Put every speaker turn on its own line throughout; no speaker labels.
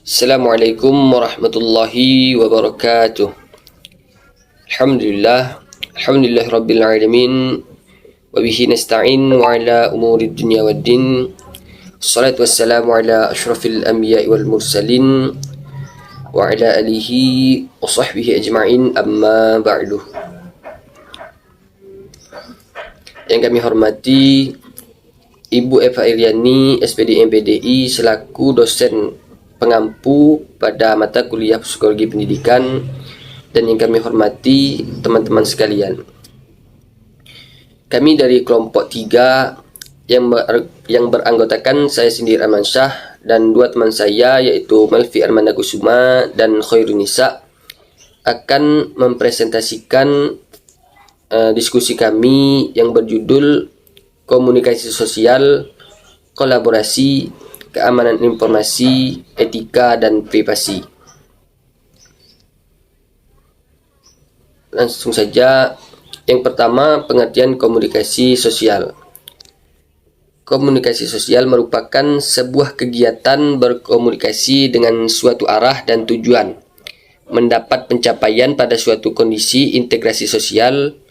Assalamualaikum warahmatullahi wabarakatuh. Alhamdulillah rabbil alamin wa bihi nasta'in wa ala umuri dunya waddin. Wassalatu wassalamu ala asyrafil anbiya'i wal mursalin wa ala alihi wa sahbihi ajma'in, amma ba'du. Yang kami hormati Ibu Eva Iriani, SPD MPDI, selaku dosen pengampu pada mata kuliah Psikologi Pendidikan, dan yang kami hormati teman-teman sekalian. Kami dari kelompok 3 yang beranggotakan saya sendiri Armansyah dan dua teman saya yaitu Malfi Armanda Kusuma dan Khairunisa akan mempresentasikan diskusi kami yang berjudul komunikasi sosial, kolaborasi, keamanan informasi, etika, dan privasi. Langsung saja, yang pertama, pengertian komunikasi sosial. Komunikasi sosial merupakan sebuah kegiatan berkomunikasi dengan suatu arah dan tujuan, mendapat pencapaian pada suatu kondisi integrasi sosial.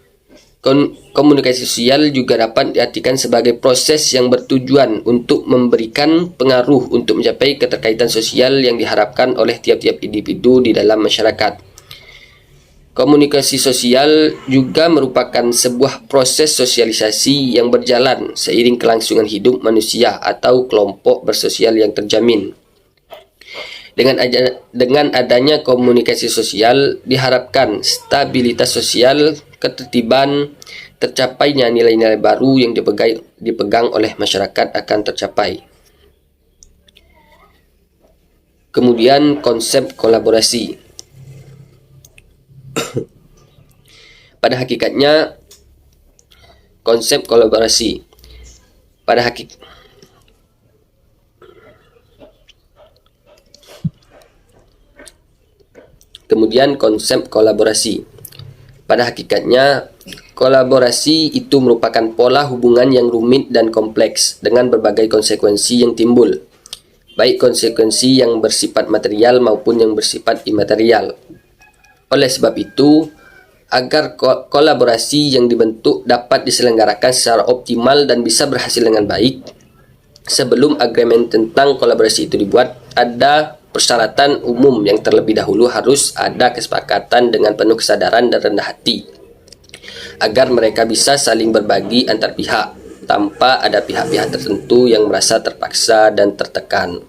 Komunikasi sosial juga dapat diartikan sebagai proses yang bertujuan untuk memberikan pengaruh untuk mencapai keterkaitan sosial yang diharapkan oleh tiap-tiap individu di dalam masyarakat. Komunikasi sosial juga merupakan sebuah proses sosialisasi yang berjalan seiring kelangsungan hidup manusia atau kelompok bersosial yang terjamin. Dengan adanya komunikasi sosial, diharapkan stabilitas sosial, ketertiban, tercapainya nilai-nilai baru yang dipegang oleh masyarakat akan tercapai. Kemudian konsep kolaborasi. Pada hakikatnya, konsep kolaborasi Pada hakikatnya, kolaborasi itu merupakan pola hubungan yang rumit dan kompleks dengan berbagai konsekuensi yang timbul, baik konsekuensi yang bersifat material maupun yang bersifat imaterial. Oleh sebab itu, agar kolaborasi yang dibentuk dapat diselenggarakan secara optimal dan bisa berhasil dengan baik, sebelum agreement tentang kolaborasi itu dibuat, ada persyaratan umum yang terlebih dahulu harus ada kesepakatan dengan penuh kesadaran dan rendah hati, agar mereka bisa saling berbagi antar pihak, tanpa ada pihak-pihak tertentu yang merasa terpaksa dan tertekan.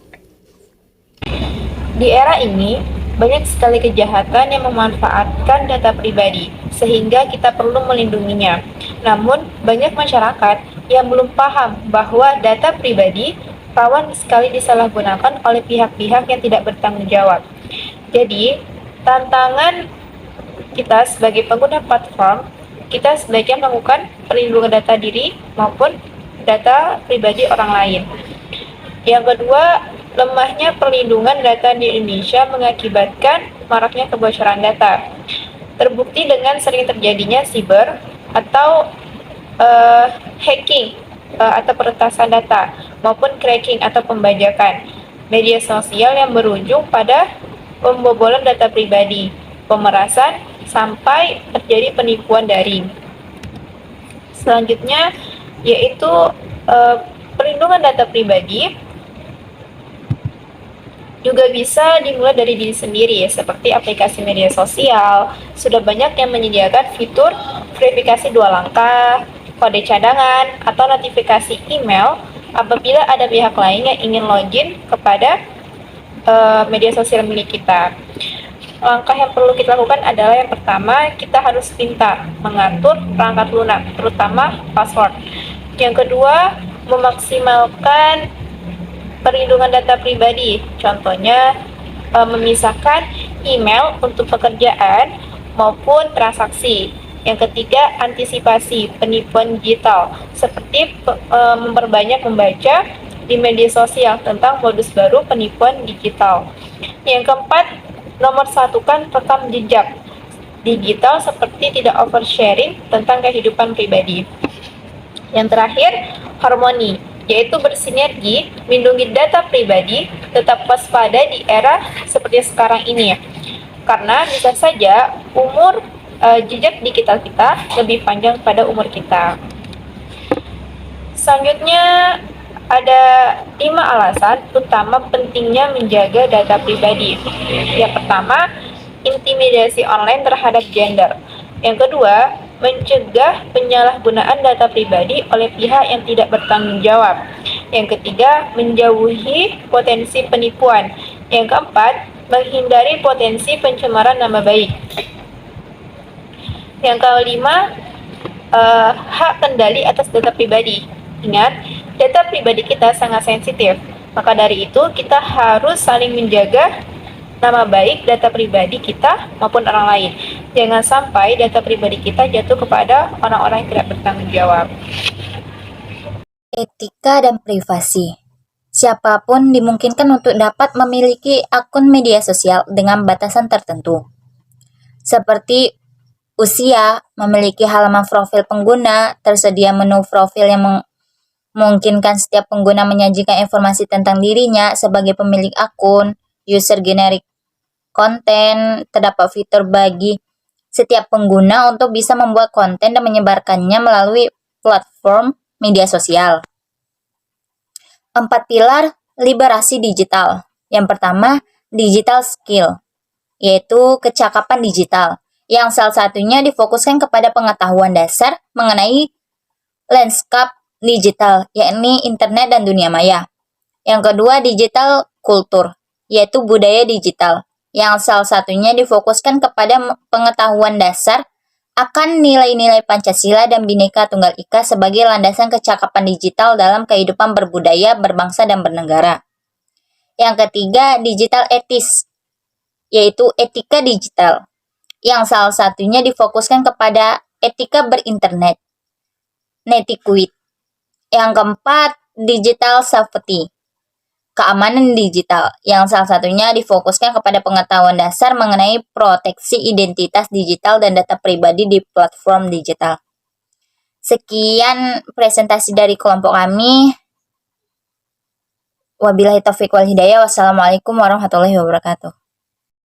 Di era ini, banyak sekali kejahatan yang memanfaatkan data pribadi, sehingga kita perlu melindunginya. Namun, banyak masyarakat yang belum paham bahwa data pribadi rawan sekali disalahgunakan oleh pihak-pihak yang tidak bertanggung jawab. Jadi, tantangan kita sebagai pengguna platform, kita sebaiknya melakukan perlindungan data diri maupun data pribadi orang lain. Yang kedua, lemahnya perlindungan data di Indonesia mengakibatkan maraknya kebocoran data. Terbukti dengan sering terjadinya cyber atau hacking atau peretasan data maupun cracking atau pembajakan media sosial yang berujung pada pembobolan data pribadi, pemerasan, sampai terjadi penipuan daring. Selanjutnya yaitu perlindungan data pribadi juga bisa dimulai dari diri sendiri, seperti aplikasi media sosial. Sudah banyak yang menyediakan fitur verifikasi 2 langkah, kode cadangan, atau notifikasi email apabila ada pihak lain yang ingin login kepada media sosial milik kita. Langkah yang perlu kita lakukan adalah yang pertama, kita harus pintar mengatur perangkat lunak, terutama password. Yang kedua, memaksimalkan perlindungan data pribadi, contohnya memisahkan email untuk pekerjaan maupun transaksi. Yang ketiga, antisipasi penipuan digital, seperti memperbanyak membaca di media sosial tentang modus baru penipuan digital. Yang keempat, nomor satukan rekam jejak digital seperti tidak oversharing tentang kehidupan pribadi. Yang terakhir, harmoni. yaitu bersinergi, melindungi data pribadi, tetap waspada di era seperti sekarang ini ya. Karena bisa saja umur jejak digital kita lebih panjang pada umur kita. Selanjutnya ada 5 alasan utama pentingnya menjaga data pribadi. Yang pertama, intimidasi online terhadap gender. Yang kedua, mencegah penyalahgunaan data pribadi oleh pihak yang tidak bertanggung jawab. Yang ketiga, menjauhi potensi penipuan. Yang keempat, menghindari potensi pencemaran nama baik. Yang kelima, hak kendali atas data pribadi. Ingat, data pribadi kita sangat sensitif. Maka dari itu, kita harus saling menjaga nama baik data pribadi kita maupun orang lain. Jangan sampai data pribadi kita jatuh kepada orang-orang yang tidak bertanggung jawab.
Etika dan privasi. Siapapun dimungkinkan untuk dapat memiliki akun media sosial dengan batasan tertentu. Seperti usia, memiliki halaman profil pengguna, tersedia menu profil yang memungkinkan setiap pengguna menyajikan informasi tentang dirinya sebagai pemilik akun, user generic konten, terdapat fitur bagi setiap pengguna untuk bisa membuat konten dan menyebarkannya melalui platform media sosial. 4 pilar liberasi digital. Yang pertama, digital skill, yaitu kecakapan digital, yang salah satunya difokuskan kepada pengetahuan dasar mengenai lanskap digital, yakni internet dan dunia maya. Yang kedua, digital kultur, yaitu budaya digital, yang salah satunya difokuskan kepada pengetahuan dasar akan nilai-nilai Pancasila dan Bhinneka Tunggal Ika sebagai landasan kecakapan digital dalam kehidupan berbudaya, berbangsa, dan bernegara. Yang ketiga, digital etis, yaitu etika digital, yang salah satunya difokuskan kepada etika berinternet, netiquette. Yang keempat, digital safety, keamanan digital, yang salah satunya difokuskan kepada pengetahuan dasar mengenai proteksi identitas digital dan data pribadi di platform digital. Sekian presentasi dari kelompok kami. Wabillahi taufiq wal hidayah. Wassalamualaikum warahmatullahi wabarakatuh.